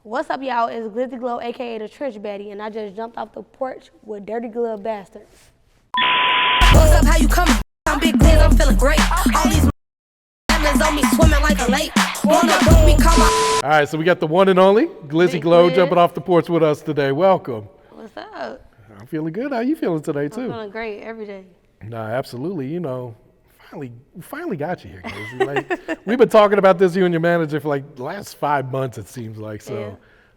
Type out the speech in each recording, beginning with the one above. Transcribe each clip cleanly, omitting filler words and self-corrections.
What's up, y'all? It's Glizzy Glow, aka the Trench Baddie, and I just jumped off the porch with dirty glove bastards. What's up? How you coming? I'm big Gliz, I'm feeling great. All these on me swimming like a lake. All right, so we got the one and only Glizzy Big Glow Gliz. jumping off the porch with us today. Welcome. What's up? I'm feeling good. How you feeling today, too? I'm feeling great every day. Nah, absolutely. You know, finally got you here, Glizzy. Like, we've been talking about this, you and your manager, for like the last 5 months, it seems like. So Yeah.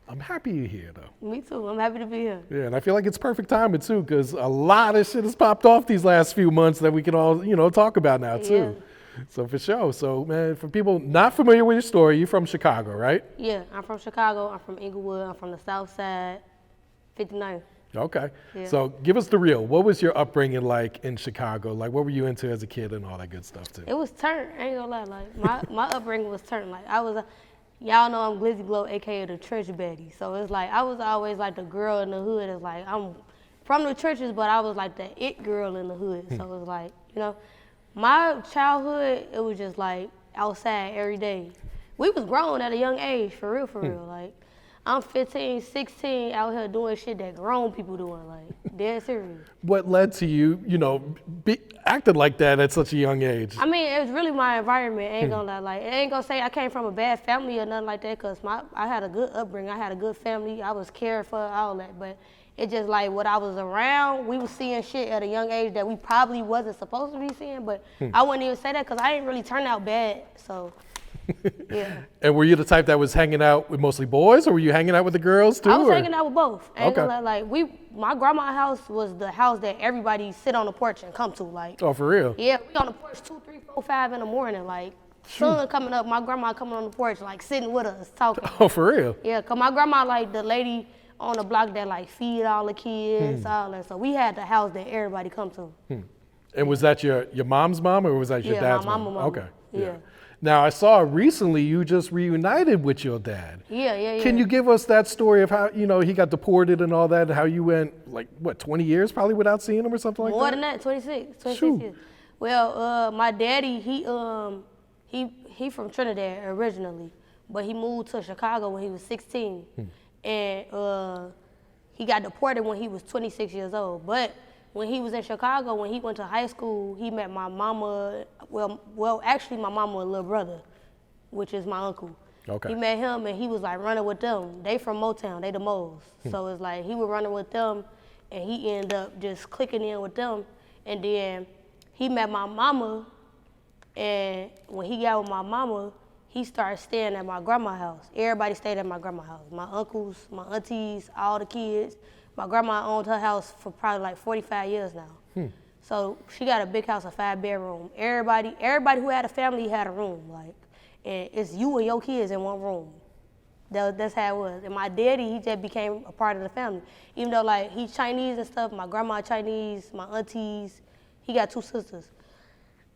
I'm happy you're here, though. Me too. I'm happy to be here. Yeah, and I feel like it's perfect timing, too, because a lot of shit has popped off these last few months that we can all, talk about now, too. Yeah. So for sure. So, man, for people not familiar with your story, you're from Chicago, right? Yeah, I'm from Chicago. I'm from Inglewood. I'm from the South Side, 59. Okay. Yeah. So give us the real. What was your upbringing like in Chicago? Like, what were you into as a kid and all that good stuff, too? It was turn. I ain't gonna lie. Like my upbringing was turn. Like I was, y'all know I'm Glizzy Glow, aka the Trench Baddie. So it's like I was always like the girl in the hood. It's like I'm from the trenches, but I was like the it girl in the hood. So it was like, my childhood, it was just like outside every day. We was grown at a young age, for real. Like I'm 15, 16 out here doing shit that grown people doing, like dead serious. What led to you, acting like that at such a young age? I mean, it was really my environment. I ain't gonna lie. Like, I ain't gonna say I came from a bad family or nothing like that, cause I had a good upbringing. I had a good family. I was cared for, all that. But it just like what I was around, we was seeing shit at a young age that we probably wasn't supposed to be seeing. But I wouldn't even say that, cause I didn't really turn out bad. So. Yeah. And were you the type that was hanging out with mostly boys, or were you hanging out with the girls too? I was hanging out with both. I ain't Okay. gonna lie, like my grandma's house was the house that everybody sit on the porch and come to. Like, Oh, for real? yeah, we on the porch 2, 3, 4, 5 in the morning. Like, sun coming up, my grandma coming on the porch, like sitting with us talking. Oh, for real? Yeah, cause my grandma like the lady on the block that like feed all the kids, all that. So we had the house that everybody come to. And was that your mom's mom, or was that your Yeah, dad's my mama. Okay. Yeah. Now, I saw recently you just reunited with your dad. Yeah. Can you give us that story of how, he got deported and all that, and how you went, 20 years probably without seeing him or something like More that? than that, 26 Shoot. years. Well, my daddy, he from Trinidad originally, but he moved to Chicago when he was 16. And he got deported when he was 26 years old. But when he was in Chicago, when he went to high school, he met my mama, actually my mama and little brother, which is my uncle. Okay. He met him and he was like running with them. They from Motown, they the Moes. So it's like he was running with them and he ended up just clicking in with them. And then he met my mama, and when he got with my mama, he started staying at my grandma's house. Everybody stayed at my grandma's house. My uncles, my aunties, all the kids. My grandma owned her house for probably like 45 years now. So she got a big house, a 5-bedroom. Everybody who had a family had a room, like, and it's you and your kids in one room. That's how it was. And my daddy, he just became a part of the family. Even though like he's Chinese and stuff, my grandma Chinese, my aunties, he got 2 sisters.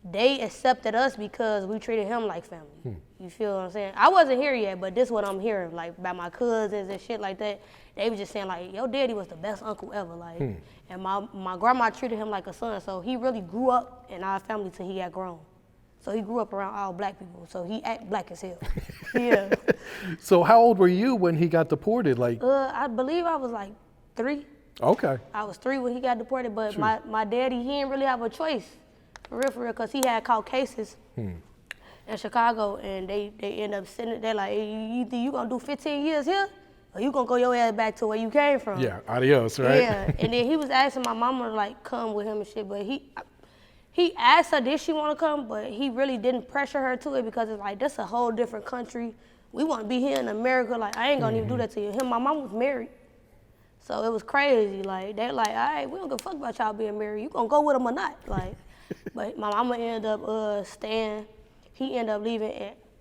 They accepted us because we treated him like family. You feel what I'm saying? I wasn't here yet, but this is what I'm hearing, like, about my cousins and shit like that. They was just saying, like, your daddy was the best uncle ever, like. And my grandma treated him like a son, so he really grew up in our family till he got grown. So he grew up around all black people, so he act black as hell. Yeah. So how old were you when he got deported? I believe I was like 3. Okay. I was 3 when he got deported, but my daddy, he didn't really have a choice. For real, because he had caught cases in Chicago, and they end up sitting there like, hey, either you gonna do 15 years here, or you gonna go your ass back to where you came from. Yeah, adios, right? Yeah, and then he was asking my mama to like come with him and shit, but he asked her did she want to come, but he really didn't pressure her to it because it's like, that's a whole different country. We want to be here in America, like I ain't gonna even do that to you. My mom was married. So it was crazy, like they like, all right, we don't give a fuck about y'all being married. You gonna go with him or not, like. But my mama ended up staying. He ended up leaving.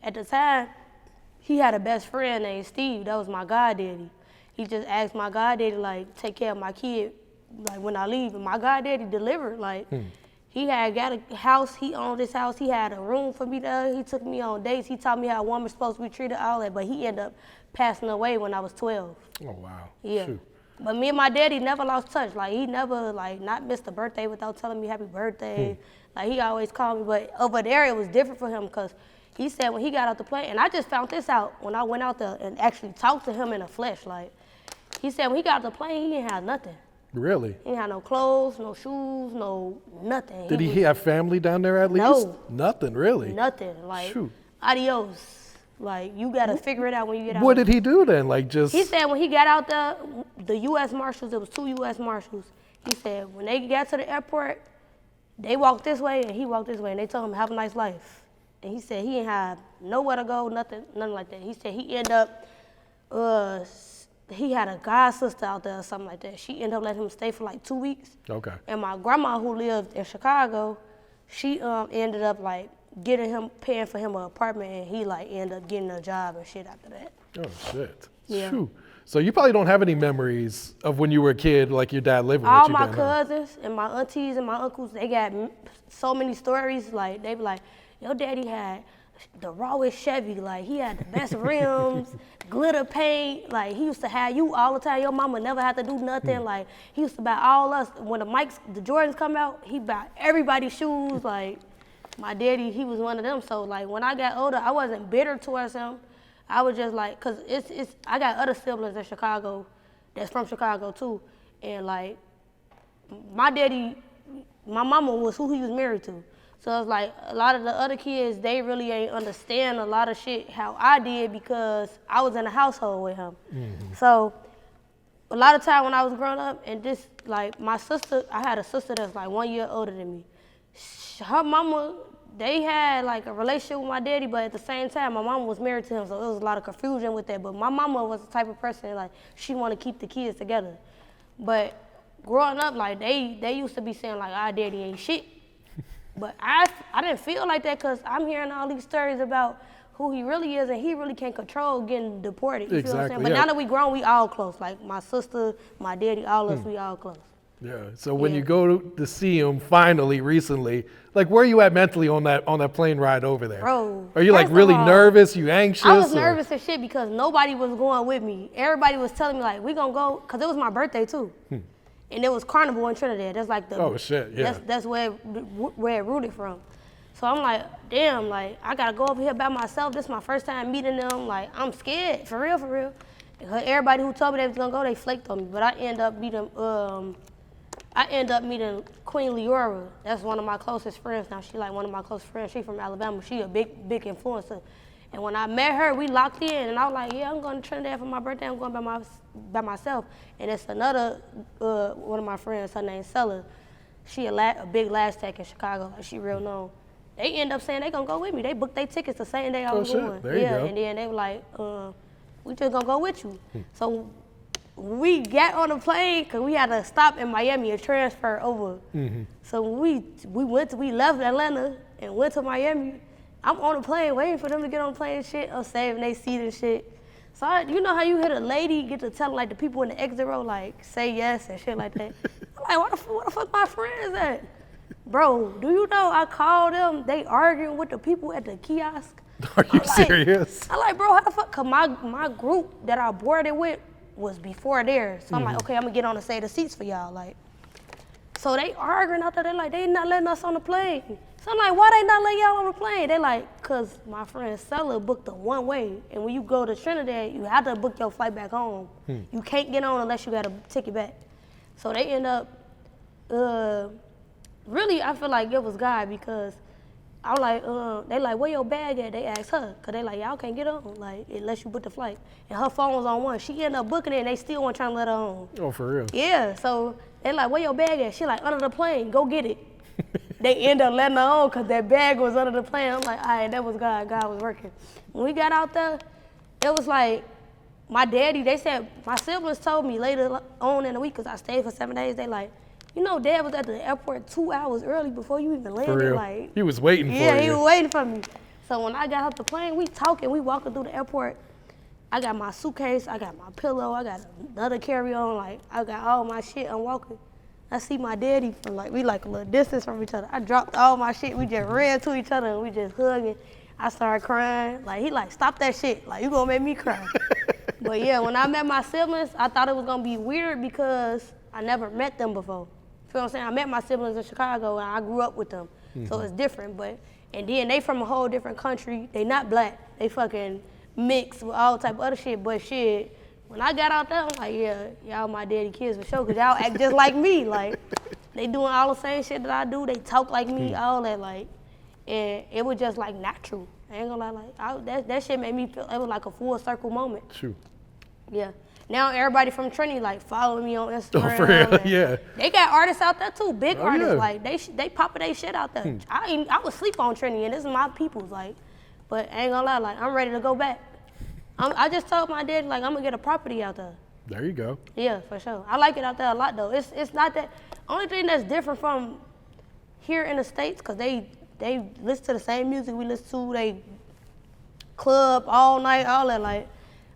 At the time, he had a best friend named Steve. That was my goddaddy. He just asked my goddaddy, like, take care of my kid, like, when I leave. And my goddaddy delivered, like, he had got a house. He owned this house. He had a room for me there. He took me on dates. He taught me how a woman's supposed to be treated, all that. But he ended up passing away when I was 12. Oh, wow. Yeah. Shoot. But me and my daddy never lost touch. Like, he never, like, not missed a birthday without telling me happy birthday. Like, he always called me. But over there, it was different for him because he said when he got out the plane, and I just found this out when I went out there and actually talked to him in the flesh. Like, he said when he got out the plane, he didn't have nothing. Really? He didn't have no clothes, no shoes, no nothing. Did he have family down there at least? No. Nothing, really? Nothing. Like, Shoot. Adios. Like, you got to figure it out when you get out. What did he do then? Like, just... He said when he got out there, the U.S. Marshals, it was 2 U.S. Marshals. He said when they got to the airport, they walked this way and he walked this way, and they told him, have a nice life. And he said he didn't have nowhere to go, nothing like that. He said he ended up, he had a god sister out there or something like that. She ended up letting him stay for like 2 weeks. Okay. And my grandma who lived in Chicago, she ended up like paying for him an apartment, and he like ended up getting a job and shit after that. Oh, shit. Yeah. Shoot. So you probably don't have any memories of when you were a kid, like your dad living with All you my down there. cousins and my aunties and my uncles, they got so many stories. Like, they be like, your daddy had the rawest Chevy. Like, he had the best rims, glitter paint. Like, he used to have you all the time. Your mama never had to do nothing. Like, he used to buy all us. When the Jordans come out, he buy everybody's shoes. Like, my daddy, he was one of them. So, like, when I got older, I wasn't bitter towards him. I was just like, cause I got other siblings in Chicago that's from Chicago too. And like, my daddy, my mama was who he was married to. So it's like a lot of the other kids, they really ain't understand a lot of shit how I did because I was in a household with him. Mm-hmm. So a lot of time when I was growing up, and this, like my sister, I had a sister that's like 1 year older than me. Her mama, they had like a relationship with my daddy, but at the same time, my mama was married to him, so it was a lot of confusion with that. But my mama was the type of person, like, she wanted to keep the kids together. But growing up, like, they used to be saying, like, our daddy ain't shit. But I didn't feel like that because I'm hearing all these stories about who he really is, and he really can't control getting deported. You feel what I'm saying? But now that we grown, we all close. Like, my sister, my daddy, all us, we all close. Yeah. So when you go to see him finally recently, like where are you at mentally on that plane ride over there? Bro, are you like really nervous? You anxious? I was nervous as shit because nobody was going with me. Everybody was telling me like, we gonna go, cause it was my birthday too, and it was Carnival in Trinidad. That's like the that's where it rooted from. So I'm like, damn, like I gotta go over here by myself. This is my first time meeting them. Like I'm scared, for real. Everybody who told me they was gonna go, they flaked on me. But I end up meeting Queen Leora. That's one of my closest friends now. She like one of my close friends. She from Alabama. She a big influencer. And when I met her, we locked in, and I was like, yeah, I'm going to Trinidad for my birthday. I'm going by myself. And it's another one of my friends. Her name's Sella. She a big lash tech in Chicago. Like, she real known. They end up saying they gonna go with me. They booked their tickets the same day I was going. There you go. And then they were like, we just gonna go with you. So we got on the plane because we had to stop in Miami and transfer over. Mm-hmm. So we left Atlanta and went to Miami. I'm on the plane waiting for them to get on the plane and shit. I'm saving they seat and shit. So you know how you hit a lady, get to tell like the people in the exit row like say yes and shit like that. I'm like, where the fuck my friends at? Bro, do you know I called them? They arguing with the people at the kiosk. Are you serious? I'm like, bro, how the fuck? Cause my group that I boarded with was before theirs. So I'm like, okay, I'm gonna get on and save the seats for y'all. Like, so they arguing out there. They like, they not letting us on the plane. So I'm like, why they not letting y'all on the plane? They like, cause my friend Sella booked a one way. And when you go to Trinidad, you have to book your flight back home. You can't get on unless you got a ticket back. So they end up, really, I feel like it was God because I'm like, they like, where your bag at? They asked her, cause they like, y'all can't get on, like, unless you book the flight. And her phone was on one. She ended up booking it, and they still weren't trying to let her on. Oh, for real? Yeah, so they like, where your bag at? She like, under the plane, go get it. They end up letting her on, cause that bag was under the plane. I'm like, all right, that was God. God was working. When we got out there, it was like, my daddy, they said, my siblings told me later on in the week, cause I stayed for 7 days, they like, you know, Dad was at the airport 2 hours early before you even landed. For real? Like, he was waiting for you. Yeah, he was waiting for me. So when I got off the plane, we talking, we walking through the airport. I got my suitcase, I got my pillow, I got another carry-on, like, I got all my shit. I'm walking. I see my daddy from we like a little distance from each other. I dropped all my shit. We just ran to each other and we just hugging. I started crying. Like, he like, stop that shit. Like, you gonna make me cry. But yeah, when I met my siblings, I thought it was gonna be weird because I never met them before. You know what I'm saying? I met my siblings in Chicago and I grew up with them. So it's different. But And then they from a whole different country. They not black. They fucking mixed with all type of other shit. But shit, when I got out there, I'm like, yeah, y'all my daddy kids for sure, cause y'all act just like me. Like, they doing all the same shit that I do. They talk like me, all that, like, and it was just like natural. I ain't gonna lie, like, that shit made me feel, it was like a full circle moment. True. Yeah. Now everybody from Trinity like following me on Instagram. Oh, for real? Yeah. They got artists out there too, big artists. Yeah. Like they popping their shit out there. I would sleep on Trinity, and this is my people's. Like, but I ain't gonna lie, like I'm ready to go back. I just told my dad like I'm gonna get a property out there. There you go. Yeah, for sure. I like it out there a lot though. It's not that. Only thing that's different from here in the States, cause they listen to the same music we listen to. They club all night, all that. Like,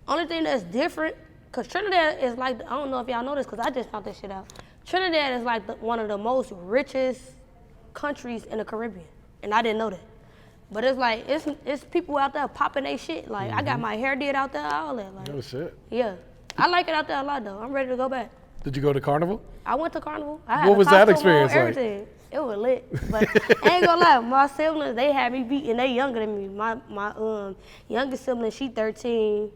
only thing that's different, cause Trinidad is like, I don't know if y'all know this, cause I just found this shit out. Trinidad is like one of the most richest countries in the Caribbean, and I didn't know that. But it's like, it's people out there popping their shit. Like, I got my hair did out there, all that. Like, Oh, shit. yeah. I like it out there a lot, though. I'm ready to go back. Did you go to Carnival? I went to Carnival. I had What a was that costume experience on, like? everything. It was lit. But I ain't gonna lie, my siblings, they had me beat, and they younger than me. My youngest sibling, she 13.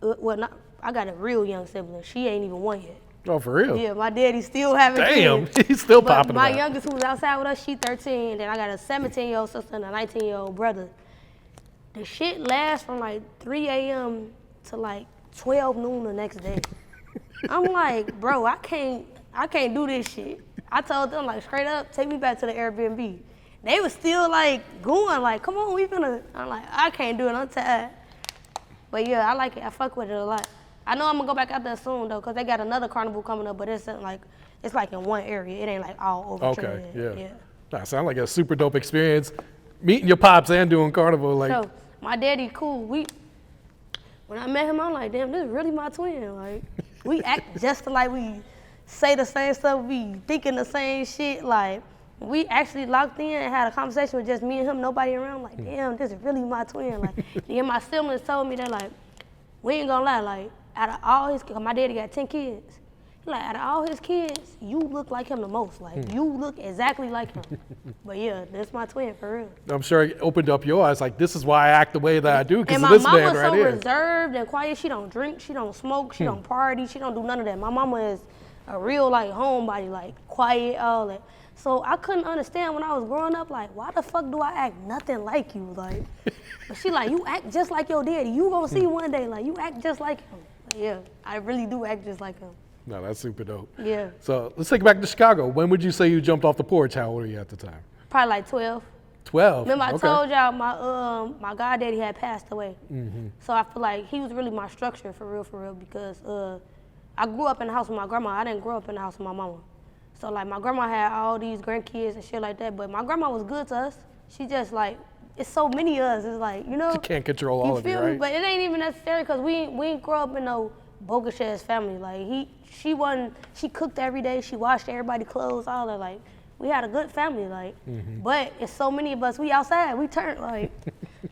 I got a real young sibling. She ain't even 1 yet. Oh, for real? Yeah, my daddy still having Damn, kids. he's still But popping my it out. youngest who was outside with us, she 13, and then I got a 17-year-old sister and a 19-year-old brother. The shit lasts from like 3 a.m. to like 12 noon the next day. I'm like, bro, I can't do this shit. I told them like straight up, take me back to the Airbnb. They was still like going like, come on, we finna. I'm like, I can't do it, I'm tired. But yeah, I like it. I fuck with it a lot. I know I'm gonna go back out there soon though, cause they got another carnival coming up, but it's like in one area. It ain't like all over. Okay, Trinidad. yeah. That sounds like a super dope experience. Meeting your pops and doing Carnival, like. So my daddy cool. When I met him, I'm like, damn, this is really my twin. Like, we act just like we say the same stuff, we thinking the same shit. Like, we actually locked in and had a conversation with just me and him, nobody around. Like, damn, this is really my twin. Like, then my siblings told me that, like, we ain't gonna lie, like, out of all his kids, my daddy got 10 kids. Like, out of all his kids, you look like him the most. Like, you look exactly like him. But yeah, that's my twin, for real. I'm sure it opened up your eyes, like, this is why I act the way that I do, because And of my this man mama's right so here. reserved and quiet. She don't drink, she don't smoke, she don't party, she don't do none of that. My mama is a real, like, homebody, like, quiet, all that. So I couldn't understand when I was growing up, like, why the fuck do I act nothing like you? Like, but she like, you act just like your daddy. You gonna see one day, like, you act just like him. Like, yeah, I really do act just like him. No, that's super dope. Yeah, So let's take it back to Chicago. When would you say you jumped off the porch? How old were you at the time? probably like 12. 12. Remember I Okay. told y'all my goddaddy had passed away. So I feel like he was really my structure for real, because I grew up in the house with my grandma. I didn't grow up in the house with my mama. So like my grandma had all these grandkids and shit like that, but my grandma was good to us. She just like, it's so many of us. It's like, you know. You can't control all of you, feel me? right? But it ain't even necessary because we ain't grow up in no bogus ass family. Like she cooked every day. She washed everybody's clothes, all that. Like, we had a good family, like, but it's so many of us, we outside, we turned, like.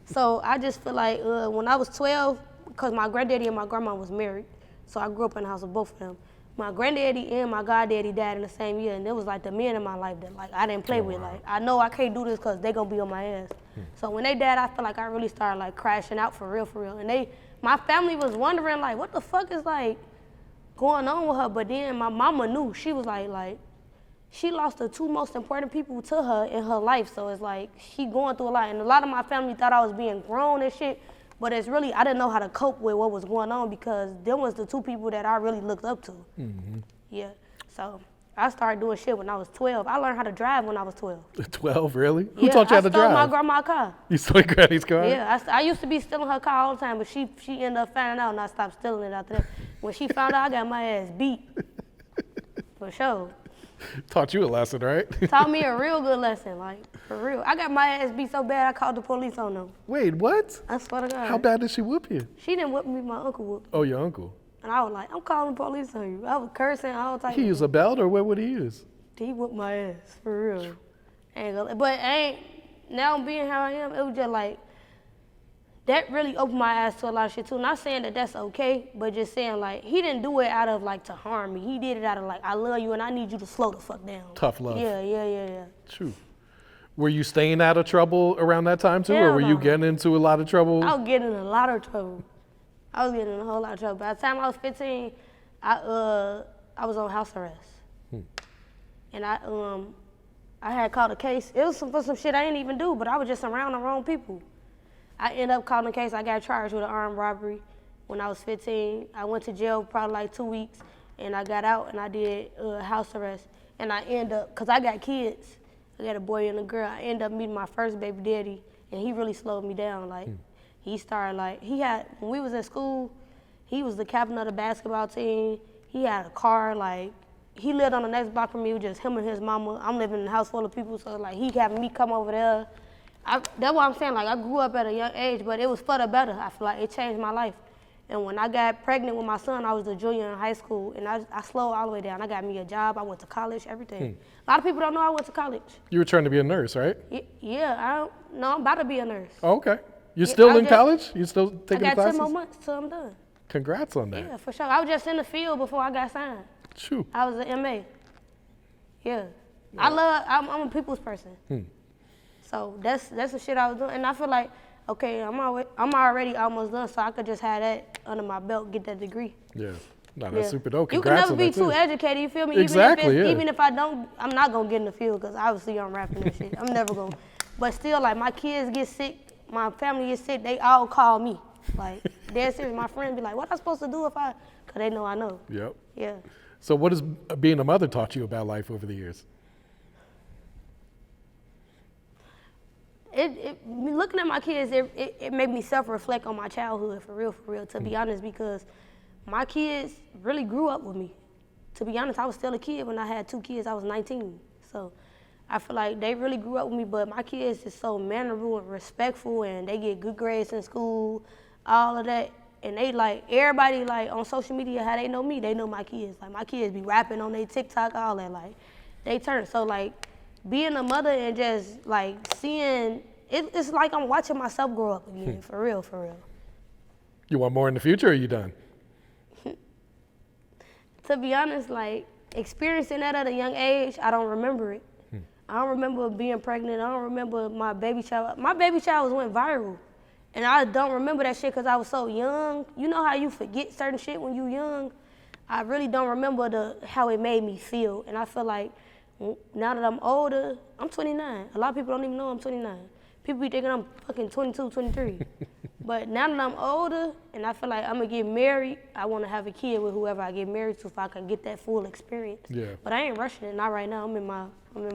So I just feel like when I was 12, because my granddaddy and my grandma was married, so I grew up in the house with both of them. My granddaddy and my goddaddy died in the same year, and it was like the men in my life that like I didn't play with. Wow. Like, I know I can't do this because they gonna be on my ass. So when they died, I feel like I really started like crashing out for real. And my family was wondering like, what the fuck is like going on with her? But then my mama knew. She was like, she lost the two most important people to her in her life. So it's like, she going through a lot. And a lot of my family thought I was being grown and shit. But it's really, I didn't know how to cope with what was going on because them was the two people that I really looked up to. Yeah. So I started doing shit when I was 12. I learned how to drive when I was 12. 12, really? Who Yeah, taught you how to I stole my drive? grandma's car. You stole your granny's car? Yeah, I used to be stealing her car all the time, but she ended up finding out and I stopped stealing it after that. When she found out, I got my ass beat. For sure. Taught you a lesson, right? Taught me a real good lesson, like, for real. I got my ass beat so bad I called the police on them. Wait, what? I swear to God. How bad did she whoop you? She didn't whip me, my uncle whooped. Oh, your uncle. And I was like, I'm calling the police on you. I was cursing all the time. He used a belt, or what would he use? He whooped my ass, for real. But now being how I am, it was just like, that really opened my eyes to a lot of shit too. Not saying that that's okay, but just saying like, he didn't do it out of like to harm me. He did it out of like, I love you and I need you to slow the fuck down. Tough love. Yeah. True. Were you staying out of trouble around that time too, or Hell were you no. getting into a lot of trouble? I was getting in a lot of trouble. I was getting in a whole lot of trouble. By the time I was 15, I was on house arrest. And I had called a case. It was for some shit I didn't even do, but I was just around the wrong people. I ended up calling a case. I got charged with an armed robbery when I was 15. I went to jail probably like 2 weeks, and I got out and I did house arrest. And I ended up, cause I got kids. I got a boy and a girl. I ended up meeting my first baby daddy, and he really slowed me down. Like, he started like, when we was in school, he was the captain of the basketball team. He had a car, like, he lived on the next block from me, with just him and his mama. I'm living in a house full of people, so like, he having me come over there. That's what I'm saying, like, I grew up at a young age, but it was for the better. I feel like it changed my life. And when I got pregnant with my son, I was a junior in high school, and I slowed all the way down. I got me a job, I went to college, everything. A lot of people don't know I went to college. You were trying to be a nurse, right? Yeah, I'm about to be a nurse. Oh, okay. You're still in college? You still taking I got classes? 10 more months till I'm done. Congrats on that. Yeah, for sure. I was just in the field before I got signed. Shoo. I was an MA. Yeah. I'm a people's person. So that's the shit I was doing. And I feel like, okay, I'm already almost done, so I could just have that under my belt, get that degree. Yeah. No, that's super dope. You Congrats can never be too educated, you feel me? Exactly, Even if I don't, I'm not gonna get in the field, because obviously I'm rapping and shit. I'm never gonna. But still, like, my kids get sick, my family gets sick, they all call me. Like, dead serious. My friends be like, what am I supposed to do because they know I know. Yep. Yeah. So what has being a mother taught you about life over the years? Looking at my kids, it made me self-reflect on my childhood, for real, to be honest, because my kids really grew up with me. To be honest, I was still a kid when I had 2 kids. I was 19. So I feel like they really grew up with me, but my kids is so mannerable and respectful, and they get good grades in school, all of that. And they like, everybody like on social media, how they know me, they know my kids. Like, my kids be rapping on their TikTok, all that, like, they turn. So like, being a mother and just like seeing, it's like I'm watching myself grow up again, for real. You want more in the future, or are you done? To be honest, like, experiencing that at a young age, I don't remember it. I don't remember being pregnant. I don't remember my baby shower. My baby showers went viral. And I don't remember that shit because I was so young. You know how you forget certain shit when you young? I really don't remember how it made me feel. And I feel like now that I'm older, I'm 29. A lot of people don't even know I'm 29. People be thinking I'm fucking 22, 23. But now that I'm older and I feel like I'm gonna get married, I wanna have a kid with whoever I get married to, if I can get that full experience. Yeah. But I ain't rushing it, not right now. I'm in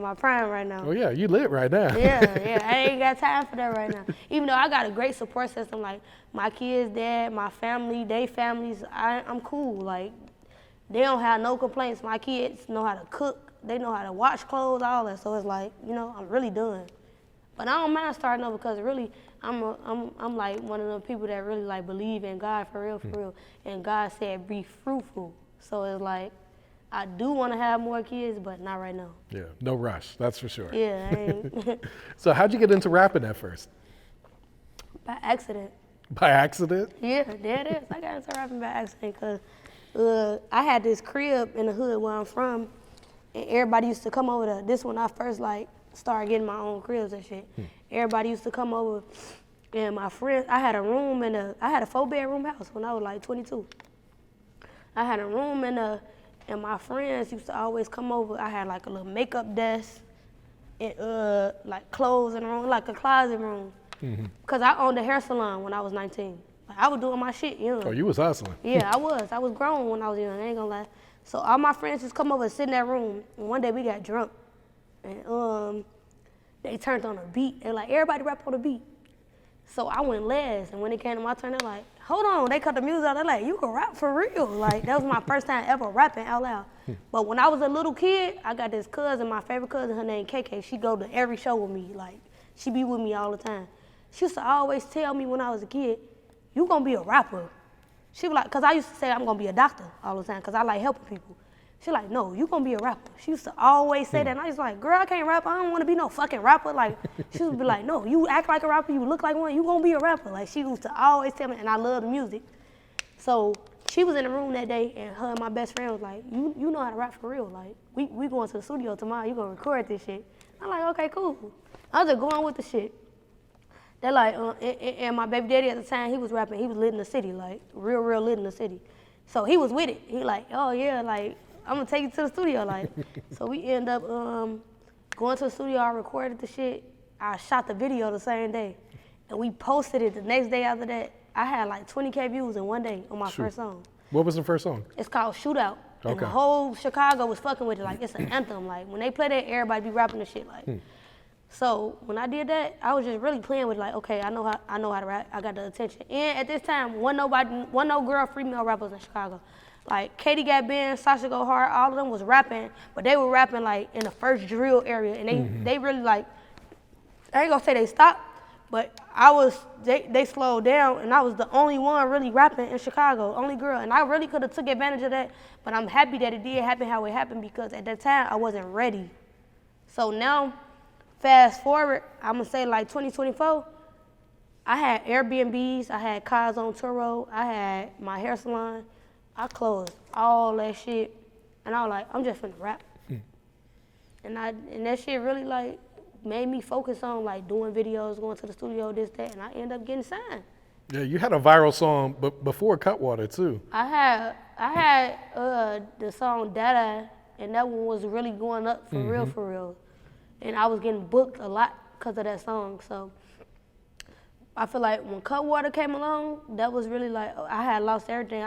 my prime right now. Oh yeah, you lit right now. Yeah, I ain't got time for that right now. Even though I got a great support system, like my kids, dad, my family, they families, I'm cool. Like, they don't have no complaints. My kids know how to cook, they know how to wash clothes, all that. So it's like, I'm really done. But I don't mind starting over, because really, I'm like one of the people that really like believe in God for real. And God said, be fruitful. So it's like, I do want to have more kids, but not right now. Yeah, no rush, that's for sure. Yeah, I ain't. So how'd you get into rapping at first? By accident. By accident? Yeah, there it is. I got into rapping by accident because I had this crib in the hood where I'm from, and everybody used to come over there. This when I first like started getting my own cribs and shit. Everybody used to come over, and my friends, I had a 4-bedroom house when I was like 22. I had a room and my friends used to always come over. I had like a little makeup desk and like clothes in the room, like a closet room. Because I owned a hair salon when I was 19. Like, I was doing my shit young. Oh, you was hustling. Yeah, I was. I was grown when I was young, I ain't gonna lie. So all my friends just come over and sit in that room. And one day we got drunk. And they turned on a beat. They're like, everybody rap on the beat. So I went last. And when it came to my turn, they're like, hold on. They cut the music out. They're like, you can rap for real. Like, that was my first time ever rapping out loud. But when I was a little kid, I got this cousin, my favorite cousin, her name KK. She go to every show with me. Like, she be with me all the time. She used to always tell me when I was a kid, you gonna be a rapper. She was like, cause I used to say I'm gonna be a doctor all the time, cause I like helping people. She like, no, you gonna be a rapper. She used to always say that, and I was like, girl, I can't rap. I don't wanna be no fucking rapper. Like, she would be like, no, you act like a rapper, you look like one, you gonna be a rapper. Like, she used to always tell me, and I love the music. So she was in the room that day, and her and my best friend was like, you know how to rap for real. Like, we going to the studio tomorrow, you gonna record this shit. I'm like, okay, cool. I was just going with the shit. They're like, and my baby daddy at the time, he was rapping. He was lit in the city, like real lit in the city. So he was with it. He like, oh yeah, like I'm gonna take you to the studio, like. So we end up going to the studio. I recorded the shit. I shot the video the same day, and we posted it the next day after that. I had like 20K views in one day on my first song. What was the first song? It's called Shootout. And Okay. the whole Chicago was fucking with it. Like, it's an anthem. Like, when they play that, everybody be rapping the shit. Like, so when I did that, I was just really playing with like, okay, I know how to rap. I got the attention. And at this time, wasn't no girl female rappers in Chicago. Like, Katie Got Band, Sasha Go Hard, all of them was rapping, but they were rapping like in the first drill area. And they really like, I ain't gonna say they stopped, but they slowed down, and I was the only one really rapping in Chicago, only girl. And I really could have took advantage of that, but I'm happy that it did happen how it happened, because at that time I wasn't ready. So now, fast forward, I'm gonna say like 2024, I had Airbnbs, I had cars on Turo, I had my hair salon, I closed all that shit, and I was like, I'm just finna rap. And that shit really like made me focus on like doing videos, going to the studio, this, that, and I ended up getting signed. Yeah, you had a viral song before Cutwater too. I had the song Dada, and that one was really going up for real. And I was getting booked a lot because of that song. So I feel like when Cutwater came along, that was really like, I had lost everything.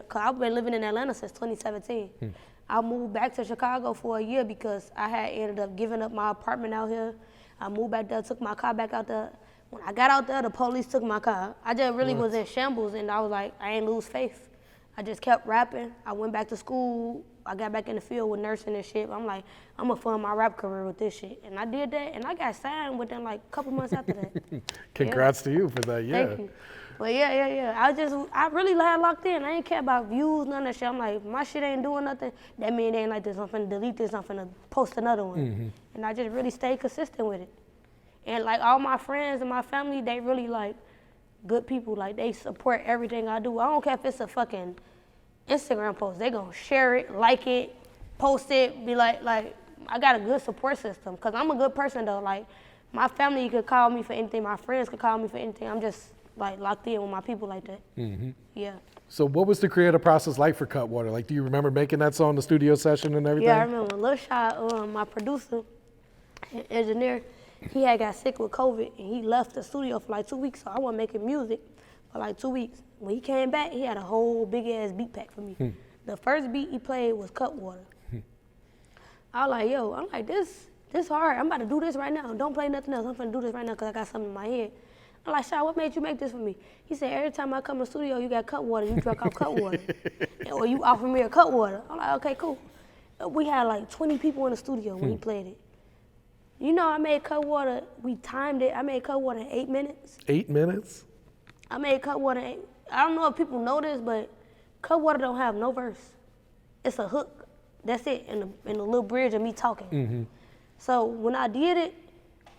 Cause I've been living in Atlanta since 2017. I moved back to Chicago for a year because I had ended up giving up my apartment out here. I moved back there, took my car back out there. When I got out there, the police took my car. I just really was in shambles, and I was like, I ain't lose faith. I just kept rapping. I went back to school. I got back in the field with nursing and shit. I'm like, I'm gonna fund my rap career with this shit. And I did that, and I got signed within like a couple months after that. Congrats to you for that, yeah. Thank you. But yeah. I really had locked in. I ain't care about views, none of that shit. I'm like, my shit ain't doing nothing. That mean it ain't like this. I'm finna delete this. I'm finna post another one. And I just really stayed consistent with it. And like all my friends and my family, they really like good people. Like they support everything I do. I don't care if it's a fucking Instagram post. They gonna share it, like it, post it, be like I got a good support system. Cause I'm a good person though. Like my family could call me for anything. My friends could call me for anything. I'm just like locked in with my people like that. Yeah. So what was the creative process like for Cutwater? Like, do you remember making that song, the studio session and everything? Yeah, I remember. Lil Shot, my producer, engineer, he had got sick with COVID, and he left the studio for like 2 weeks, so I wasn't making music for like 2 weeks. When he came back, he had a whole big-ass beat pack for me. The first beat he played was Cutwater. I was like, yo, I'm like, this hard. I'm about to do this right now. Don't play nothing else. I'm finna do this right now because I got something in my head. I'm like, Shot, what made you make this for me? He said, every time I come to the studio, you got Cutwater. You drunk off Cutwater. Or you offer me a Cutwater. I'm like, okay, cool. We had like 20 people in the studio when he played it. You know, I made Cutwater, we timed it. I made Cutwater in 8 minutes. 8 minutes? I made Cutwater, I don't know if people know this, but Cutwater don't have no verse. It's a hook. That's it, in the little bridge of me talking. So when I did it,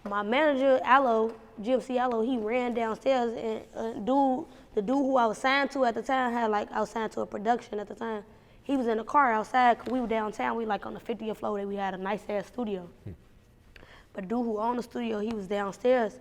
my manager, Allo, GMC Allo, he ran downstairs, and the dude who I was signed to at the time I was signed to a production at the time. He was in the car outside, cause we were downtown. We like on the 50th floor that we had a nice ass studio. But dude who owned the studio, he was downstairs.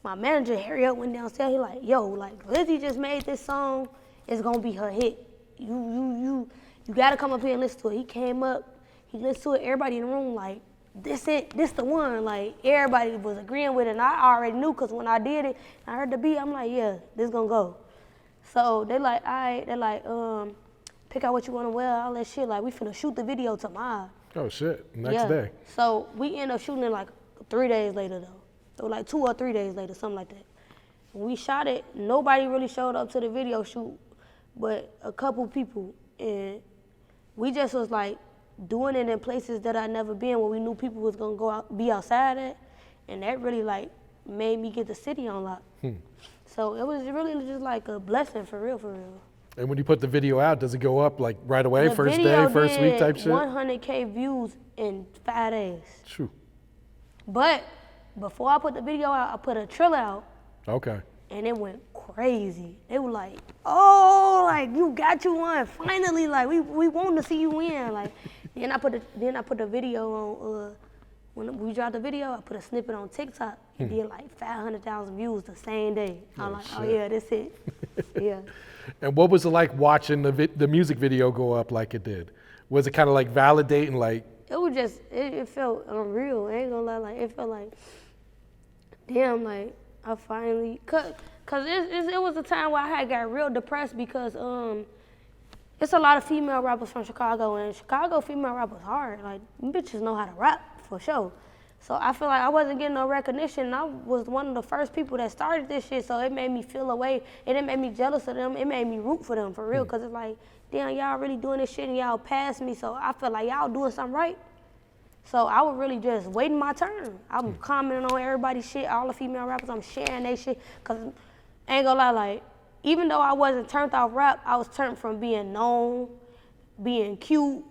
My manager, Harry up, went downstairs. He like, yo, like Glizzy just made this song. It's gonna be her hit. You gotta come up here and listen to it. He came up, he listened to it. Everybody in the room like, this the one. Like everybody was agreeing with it, and I already knew, cause when I did it, I heard the beat. I'm like, yeah, this gonna go. So they like, all right. They like, pick out what you wanna wear, all that shit. Like we finna shoot the video tomorrow. Oh shit! Next day. So we ended up shooting it like 3 days later though. So like 2 or 3 days later, something like that. When we shot it, nobody really showed up to the video shoot, but a couple people, and we just was like doing it in places that I'd never been, where we knew people was gonna go out, be outside at, and that really like made me get the city on lock. So it was really just like a blessing for real. And when you put the video out, does it go up like right away, The first video day, first week type did shit? 100K views in 5 days. True. But before I put the video out, I put a trailer out, Okay. and it went crazy. They were like, oh, like you got you one, finally, like we want to see you win. Like then I put the video on when we dropped the video, I put a snippet on TikTok. It did like 500,000 views the same day. I'm like, oh yeah, that's it. Yeah. And what was it like watching the music video go up like it did? Was it kind of like validating, like? It was just, it felt unreal. I ain't gonna lie, like it felt like, damn, like I finally, cause it was a time where I had got real depressed because it's a lot of female rappers from Chicago, and Chicago female rap was hard. Like, bitches know how to rap, for sure. So I feel like I wasn't getting no recognition, and I was one of the first people that started this shit, so it made me feel away, and it made me jealous of them. It made me root for them, for real, because it's like, damn, y'all really doing this shit, and y'all past me, so I feel like y'all doing something right. So I was really just waiting my turn. I'm commenting on everybody's shit, all the female rappers, I'm sharing they shit, because I ain't gonna lie, like, even though I wasn't turned off rap, I was turned from being known, being cute.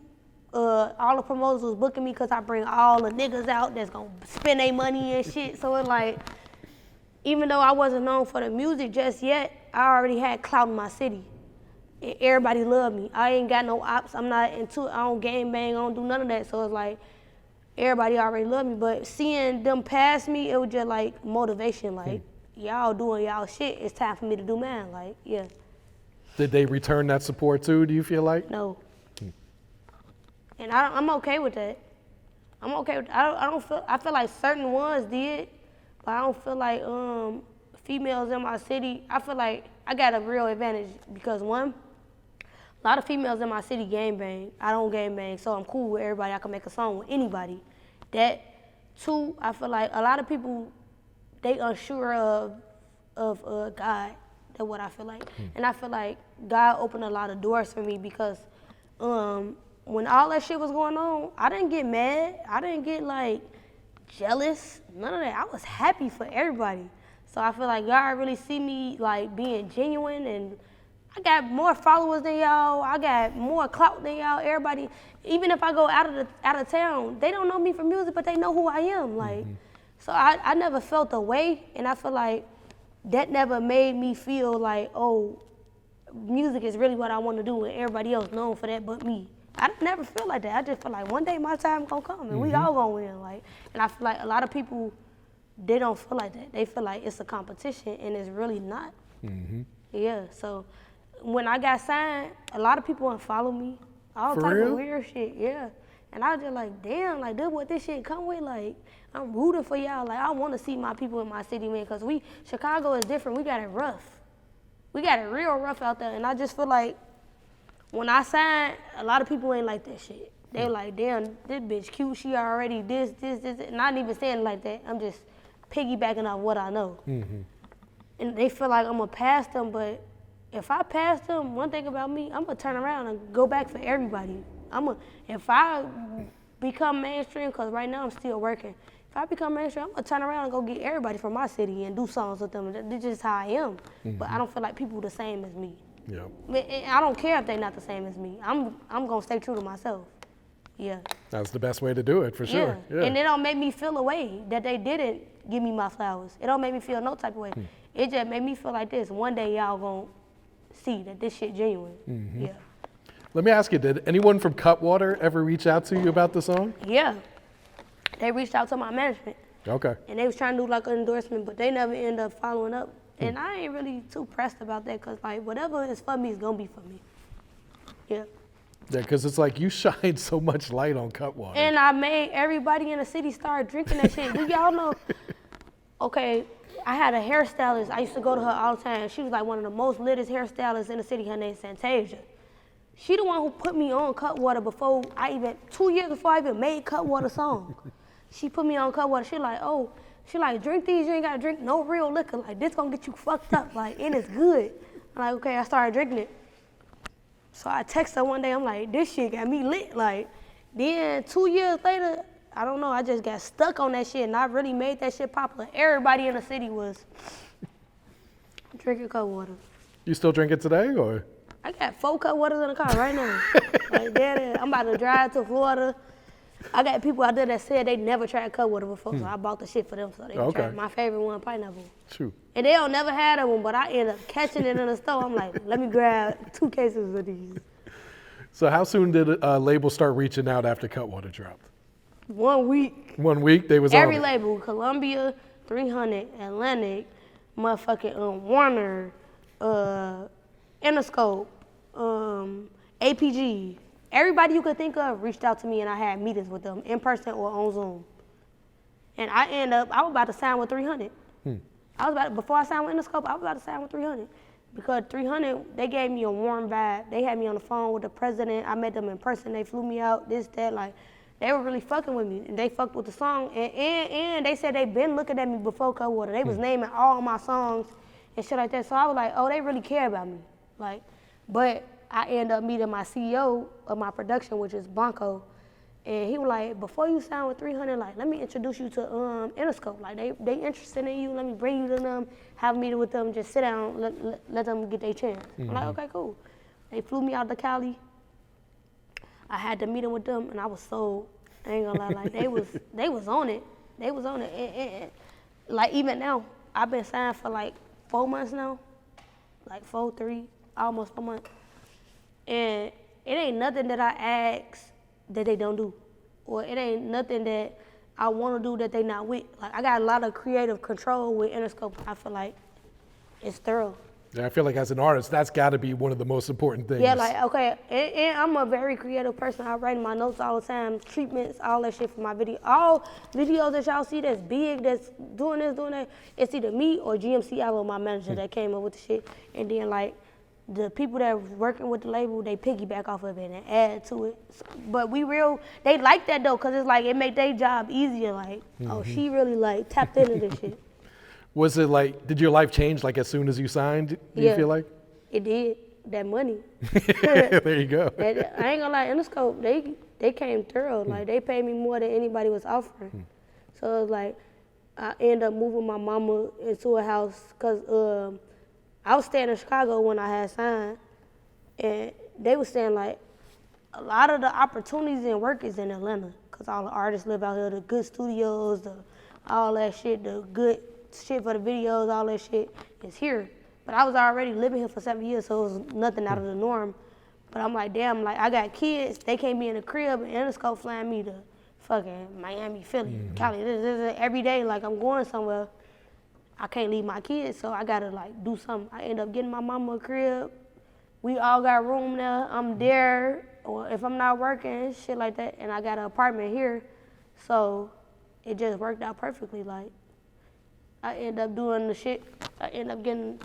All the promoters was booking me because I bring all the niggas out that's gonna spend their money and shit. So it's like, even though I wasn't known for the music just yet, I already had clout in my city. And everybody loved me. I ain't got no ops. I'm not into it. I don't gang bang. I don't do none of that. So it's like, everybody already loved me. But seeing them pass me, it was just like motivation. Like, y'all doing y'all shit, it's time for me to do mine. Like, yeah. Did they return that support too, do you feel like? No. And I'm okay with that. I'm okay with that. I feel like certain ones did, but I don't feel like females in my city, I feel like I got a real advantage because one, a lot of females in my city gang bang. I don't gang bang, so I'm cool with everybody. I can make a song with anybody. That, two, I feel like a lot of people, they unsure of God. That's what I feel like. And I feel like God opened a lot of doors for me because when all that shit was going on, I didn't get mad. I didn't get like jealous, none of that. I was happy for everybody. So I feel like God really see me like being genuine, and I got more followers than y'all. I got more clout than y'all. Everybody, even if I go out of town, they don't know me for music, but they know who I am. Like, so I never felt the way, and I feel like that never made me feel like, oh, music is really what I want to do, and everybody else known for that but me. I never feel like that. I just feel like one day my time gonna come and we all gonna win. Like, and I feel like a lot of people, they don't feel like that. They feel like it's a competition and it's really not. Yeah, so when I got signed, a lot of people unfollow me. All For type real? of weird shit, yeah. And I was just like, damn, like this what this shit come with. Like, I'm rooting for y'all. Like, I wanna see my people in my city, man, cause Chicago is different. We got it rough. We got it real rough out there. And I just feel like, when I signed, a lot of people ain't like that shit. They were like, damn, this bitch cute, she already this. Not even saying it like that. I'm just piggybacking off what I know. And they feel like I'm gonna pass them, but if I pass them, one thing about me, I'm gonna turn around and go back for everybody. If I become mainstream, cause right now I'm still working. If I become mainstream, I'm gonna turn around and go get everybody from my city and do songs with them. That's just how I am. But I don't feel like people the same as me. Yeah. I don't care if they're not the same as me. I'm gonna stay true to myself. Yeah. That's the best way to do it, for sure. Yeah. And it don't make me feel a way that they didn't give me my flowers. It don't make me feel no type of way. It just made me feel like this. One day y'all gonna see that this shit genuine. Yeah. Let me ask you, did anyone from Cutwater ever reach out to you about the song? Yeah. They reached out to my management. Okay. And they was trying to do like an endorsement, but they never ended up following up. And I ain't really too pressed about that because, like, whatever is for me is going to be for me. Yeah. Yeah, because it's like you shine so much light on Cutwater. And I made everybody in the city start drinking that shit. Do y'all know? Okay, I had a hairstylist. I used to go to her all the time. She was like one of the most littest hairstylists in the city. Her name's Santasia. She the one who put me on Cutwater before 2 years before I even made Cutwater song. She put me on Cutwater. She like, oh, drink these, you ain't gotta drink no real liquor. Like, this gonna get you fucked up, like, and it's good. I'm like, okay, I started drinking it. So I text her one day, I'm like, this shit got me lit. Like, then 2 years later, I don't know, I just got stuck on that shit and I really made that shit popular. Everybody in the city was drinking Cutwater. You still drink it today, or? I got 4 Cutwaters in the car right now. Like, there, I'm about to drive to Florida. I got people out there that said they never tried Cutwater before, so I bought the shit for them so they can try. My favorite one, pineapple. True. And they don't never had that one, but I end up catching it in the store. I'm like, let me grab 2 cases of these. So how soon did labels start reaching out after Cutwater dropped? 1 week. 1 week they was Every on it. label, Columbia, 300, Atlantic, motherfucking Warner, Interscope, APG. Everybody you could think of reached out to me, and I had meetings with them in person or on Zoom. And I was about to sign with 300. Before I signed with Interscope, I was about to sign with 300. Because 300, they gave me a warm vibe. They had me on the phone with the president. I met them in person. They flew me out, this, that. Like, they were really fucking with me. And they fucked with the song. And they said they been looking at me before Cutwater. They was naming all my songs and shit like that. So I was like, oh, they really care about me. Like, but I ended up meeting my CEO of my production, which is Blanco. And he was like, before you sign with 300, like, let me introduce you to Interscope. Like, they interested in you. Let me bring you to them, have a meeting with them, just sit down, let them get their chance. I'm like, okay, cool. They flew me out to Cali. I had the meeting with them, and I was so, I ain't gonna lie, like, they was on it. They was on it. And, like, even now, I've been signed for, like, 4 months now. Like, 3, almost 4 months. And it ain't nothing that I ask that they don't do. Or it ain't nothing that I want to do that they not with. Like, I got a lot of creative control with Interscope. I feel like it's thorough. Yeah, I feel like as an artist, that's got to be one of the most important things. Yeah, like, okay, and I'm a very creative person. I write in my notes all the time, treatments, all that shit for my video. All videos that y'all see that's big, that's doing this, doing that, it's either me or GMC Allo, my manager, that came up with the shit. And then, like, the people that was working with the label, they piggyback off of it and add to it. But they like that though, cause it's like, it make their job easier. Like, oh, she really like tapped into this shit. Was it like, did your life change like as soon as you signed, do you feel like? It did, that money. There you go. I ain't gonna lie, Interscope, they came thorough. Like, they paid me more than anybody was offering. So it was like, I ended up moving my mama into a house, cause I was staying in Chicago when I had signed, and they was saying like, a lot of the opportunities and work is in Atlanta, cause all the artists live out here, the good studios, all that shit, the good shit for the videos, all that shit is here. But I was already living here for 7 years, so it was nothing out of the norm. But I'm like, damn, like, I got kids, they can't be in the crib, and Interscope flying me to fucking Miami, Philly, Cali, this every day, like I'm going somewhere. I can't leave my kids, so I gotta like do something. I end up getting my mama a crib. We all got room there. I'm there, or if I'm not working, shit like that, and I got an apartment here, so it just worked out perfectly. Like, I end up doing the shit. I end up getting.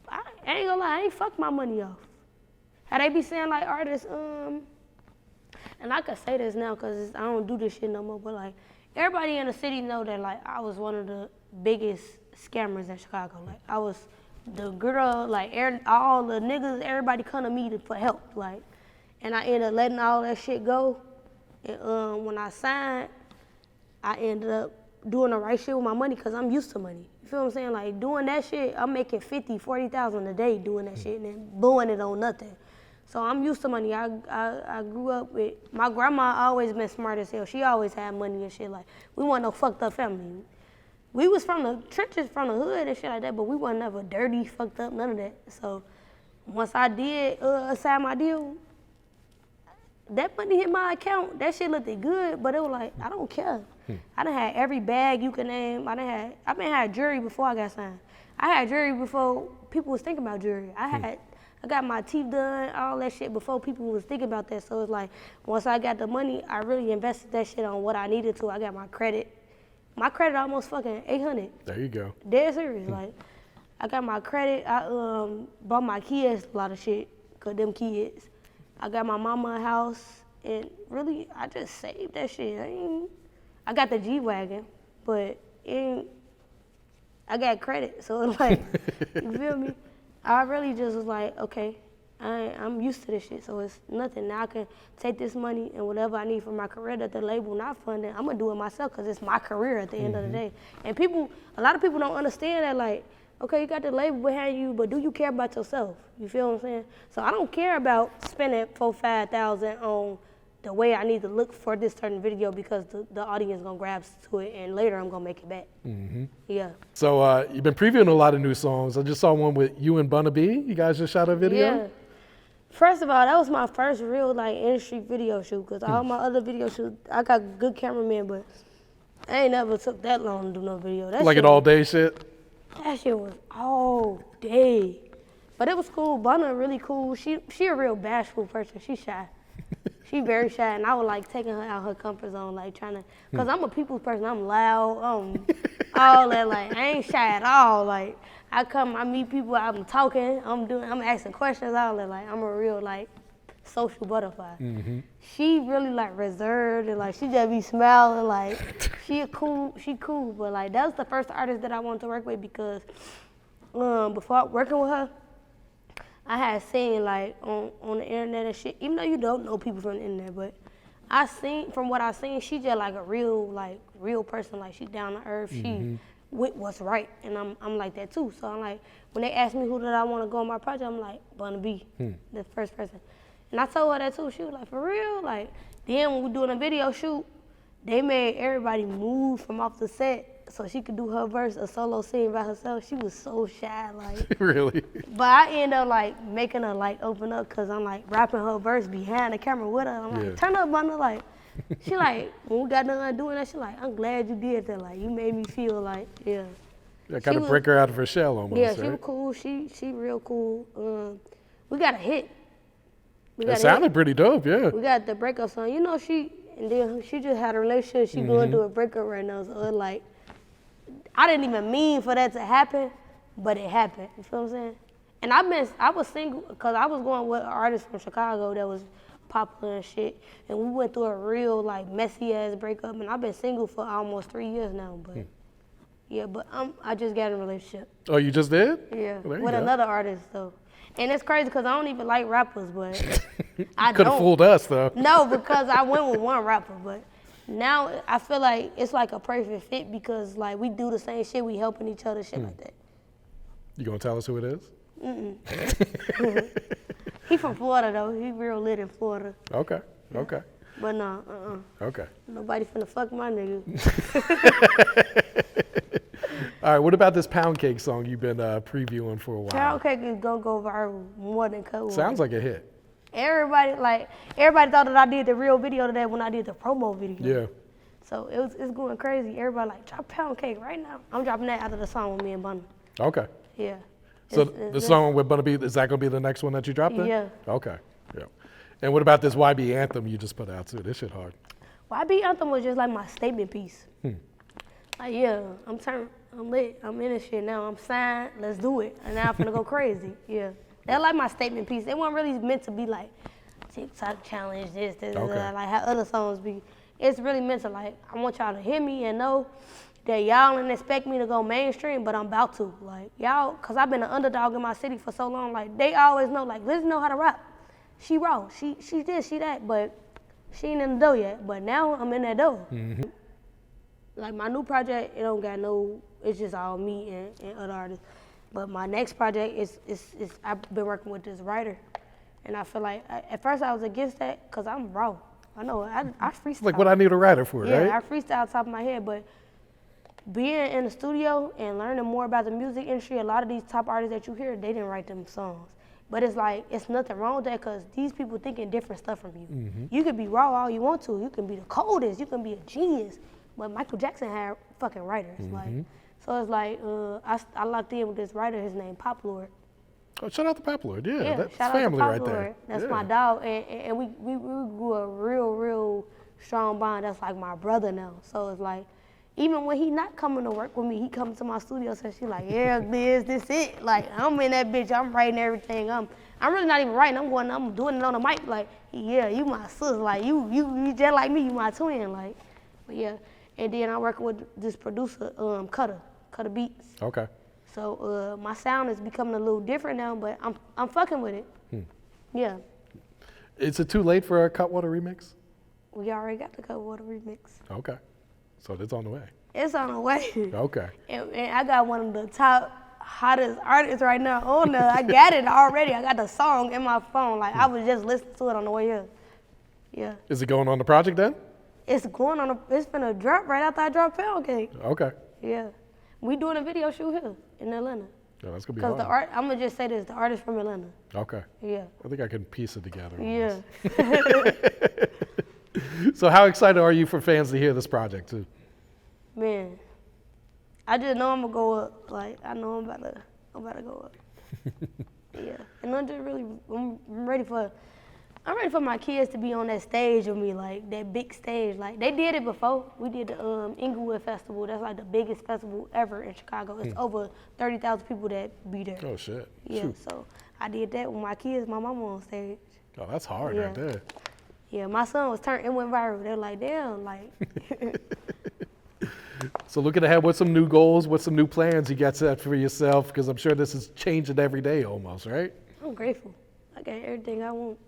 I ain't gonna lie, I ain't fucked my money off. How they be saying like artists, and I could say this now because I don't do this shit no more, but like everybody in the city know that like I was one of the biggest scammers in Chicago. Like, I was the girl, like all the niggas, everybody come to me for help. Like, and I ended up letting all that shit go. And when I signed, I ended up doing the right shit with my money because I'm used to money. You feel what I'm saying? Like, doing that shit, I'm making 50, 40,000 a day doing that shit and then blowing it on nothing. So I'm used to money. I grew up with, my grandma always been smart as hell. She always had money and shit. Like, we weren't no fucked up family. We was from the trenches, from the hood and shit like that, but we wasn't never dirty, fucked up, none of that. So once I did sign my deal, that money hit my account. That shit looked good, but it was like, I don't care. I done had every bag you can name. I been had jewelry before I got signed. I had jewelry before people was thinking about jewelry. I got my teeth done, all that shit before people was thinking about that. So it's like, once I got the money, I really invested that shit on what I needed to. I got my credit. My credit almost fucking 800. There you go. Dead serious. Like, I got my credit. I bought my kids a lot of shit, cause them kids. I got my mama a house, and really, I just saved that shit. I got the G-Wagon, but I got credit, so it's like, you feel me? I really just was like, okay, I'm used to this shit, so it's nothing. Now I can take this money and whatever I need for my career that the label not funding, I'm gonna do it myself because it's my career at the end of the day. And a lot of people don't understand that, like, okay, you got the label behind you, but do you care about yourself? You feel what I'm saying? So I don't care about spending $4,000-5,000 on the way I need to look for this certain video because the audience gonna grab to it and later I'm gonna make it back. Yeah. So you've been previewing a lot of new songs. I just saw one with you and Bunna B. You guys just shot a video? Yeah. First of all, that was my first real like industry video shoot. Cause all my other video shoots, I got good cameraman, but I ain't never took that long to do no video. That Like shit an all day shit? That shit was all day. But it was cool. Bunna really cool. She a real bashful person. She shy. She very shy, and I was like taking her out her comfort zone, like trying to, cause I'm a people's person. I'm loud, all that. Like I ain't shy at all. Like I meet people, I'm talking, I'm asking questions, all that. Like I'm a real like social butterfly. She really like reserved and like she just be smiling. Like she cool. But like that was the first artist that I wanted to work with because before working with her, I had seen like on the internet and shit, even though you don't know people from the internet, but from what I seen, she just like a real person, like she down to earth, she with what's right, and I'm like that too. So I'm like, when they asked me who did I want to go on my project, I'm like, Bunna B, the first person. And I told her that too, she was like, for real? Like, then when we doing a video shoot, they made everybody move from off the set so she could do her verse, a solo scene by herself. She was so shy, like. Really? But I ended up like making her like open up because I'm like rapping her verse behind the camera with her. I'm like, turn up, Bunna, like. She like, when we got done doing that, she like, I'm glad you did that. Like, you made me feel like, yeah. Yeah, kind of break her out of her shell almost, Yeah, right? she was cool. She real cool. We got a hit. It sounded pretty dope, yeah. We got the breakup song. You know, she just had a relationship. She going through a breakup right now. So it like, I didn't even mean for that to happen, but it happened. You feel what I'm saying? And I was single because I was going with an artist from Chicago that was popular and shit. And we went through a real like messy ass breakup. And I've been single for almost 3 years now. But yeah, but I just got in a relationship. Oh, you just did? Yeah, well, with another artist though. And it's crazy because I don't even like rappers, but I could have fooled us though. No, because I went with one rapper, but now I feel like it's like a perfect fit because like we do the same shit, we helping each other, shit like that. You gonna tell us who it is? He from Florida though. He real lit in Florida. Okay. But nah, Okay. Nobody finna fuck my nigga. All right, what about this Poundcake song you've been previewing for a while? Poundcake is gonna go viral more than Cutwater. Sounds like a hit. Everybody thought that I did the real video today when I did the promo video. Yeah. So it's going crazy. Everybody like, drop Poundcake right now. I'm dropping that out of the song with me and Bunna. Okay. Yeah. So the song with Bunna B, is that gonna be the next one that you drop then? Yeah. Okay. Yeah. And what about this YB Anthem you just put out too? This shit hard. YB Anthem was just like my statement piece. Like, yeah, I'm lit, I'm in this shit now, I'm signed, let's do it. And now I'm finna go crazy, yeah. That's like my statement piece. It wasn't really meant to be like TikTok challenge, this, like how other songs be. It's really meant to like, I want y'all to hear me and know that y'all didn't expect me to go mainstream, but I'm about to. Like, y'all, cause I've been an underdog in my city for so long, like they always know, like, Glizzy know how to rap. She raw, she this, she that, but she ain't in the dough yet. But now I'm in that dough. Like my new project, it don't got no, it's just all me and other artists. But my next project is I've been working with this writer. And I feel like, at first I was against that because I'm raw. I know, I freestyle. Like what I need a writer for, right? Yeah, I freestyle on top of my head, but being in the studio and learning more about the music industry, a lot of these top artists that you hear, they didn't write them songs. But it's like, it's nothing wrong with that because these people thinking different stuff from you. You could be raw all you want to. You can be the coldest. You can be a genius. But Michael Jackson had fucking writers. Like, so it's like, I locked in with this writer, his name Poplord. Oh, shout out to Poplord, yeah. That's shout family out to right there. That's my dog. And we grew a real strong bond. That's like my brother now. So it's like, even when he not coming to work with me, he comes to my studio, so she like, yeah, this it. Like, I'm in that bitch, I'm writing everything. I'm really not even writing, I'm doing it on the mic. Like, yeah, you my sis, like, you just like me, you my twin, like, but yeah. And then I'm working with this producer, Cutter Beats. Okay. So my sound is becoming a little different now, but I'm fucking with it. Yeah. Is it too late for a Cutwater remix? We already got the Cutwater remix. Okay. So it's on the way. It's on the way. Okay. And I got one of the top hottest artists right now on there. I got it already. I got the song in my phone. Like I was just listening to it on the way here. Yeah. Is it going on the project then? It's going on. It's finna drop right after I drop Poundcake. Okay. Yeah. We doing a video shoot here in Atlanta. Yeah, that's gonna be Because hard. I'm gonna just say this: the artist from Atlanta. Okay. Yeah. I think I can piece it together. Yeah. So how excited are you for fans to hear this project too? Man, I just know I'm gonna go up. Like I know I'm about to go up. Yeah, and I'm ready for my kids to be on that stage with me, like that big stage. Like they did it before. We did the Inglewood Festival. That's like the biggest festival ever in Chicago. It's over 30,000 people that be there. Oh shit. Yeah, Shoot. so I did that with my kids, my mama on stage. Oh, that's hard Yeah. right there. Yeah, my son was turned. It went viral. They're like, damn, like. So looking ahead, what's some new goals? What's some new plans you got set for yourself? Because I'm sure this is changing every day almost, right? I'm grateful. I got everything I want.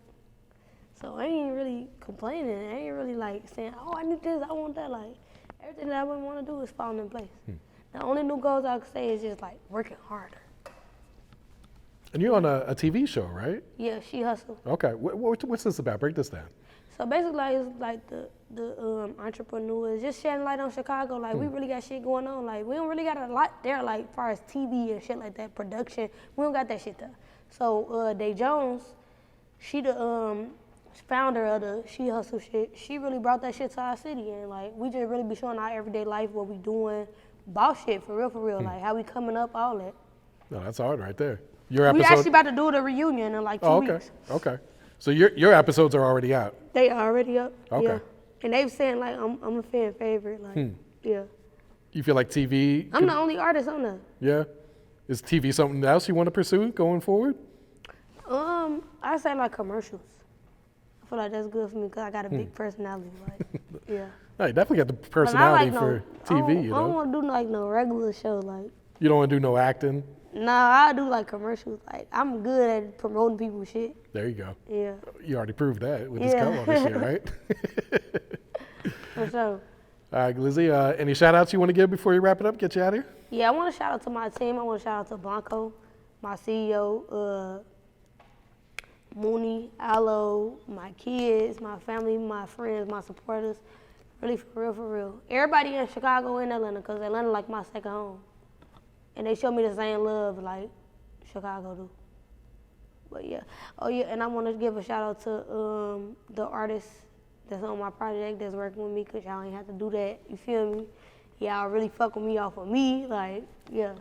So I ain't really complaining. I ain't really like saying, oh, I need this, I want that. Like everything that I would want to do is falling in place. The only new goals I could say is just like working harder. And you're on a TV show, right? Yeah, She Hustle. Okay. What's this about? Break this down. So basically, like, it's like the entrepreneurs just shedding light on Chicago. Like we really got shit going on. Like we don't really got a lot there. Like as far as TV and shit like that, production, we don't got that shit there. So Day Jones, she the founder of the She Hustle shit. She really brought that shit to our city, and like we just really be showing our everyday life, what we doing, boss shit for real, like how we coming up, all that. No, that's hard right there. Your We episode. actually about to do the reunion in like 2 Oh, okay. weeks. Okay. So your episodes are already out. They already up. Okay. Yeah. And they've saying like I'm a fan favorite. Like yeah. You feel like TV? I'm the only artist on there. Yeah. Is TV something else you want to pursue going forward? I say like commercials. I feel like that's good for me because I got a big personality. Like yeah. No, you definitely got the But I personality like for I TV. don't, You I don't know. want to do like no regular show. Like You don't want to do no acting. nah, I do like commercials. Like I'm good at promoting people's shit. There you go. Yeah. You already proved that with this Yeah. Cutwater shit, right? For sure. All right, Glizzy, any shout outs you want to give before you wrap it up? Get you out of here? Yeah, I want to shout out to my team. I want to shout out to Blanco, my CEO, Mooney, Aloe, my kids, my family, my friends, my supporters. Really, for real. Everybody in Chicago and Atlanta, because Atlanta like my second home. And they show me the same love like Chicago do. But yeah. Oh yeah, and I want to give a shout out to the artists that's on my project that's working with me, because y'all ain't have to do that. You feel me? Y'all really fuck with me off of me. Like, yeah.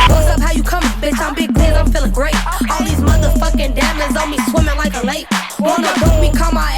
What's up, how you coming? Bitch, I'm big Glizz, I'm feeling great. All these motherfucking diamonds on me swimming like a lake. Wanna book me, call my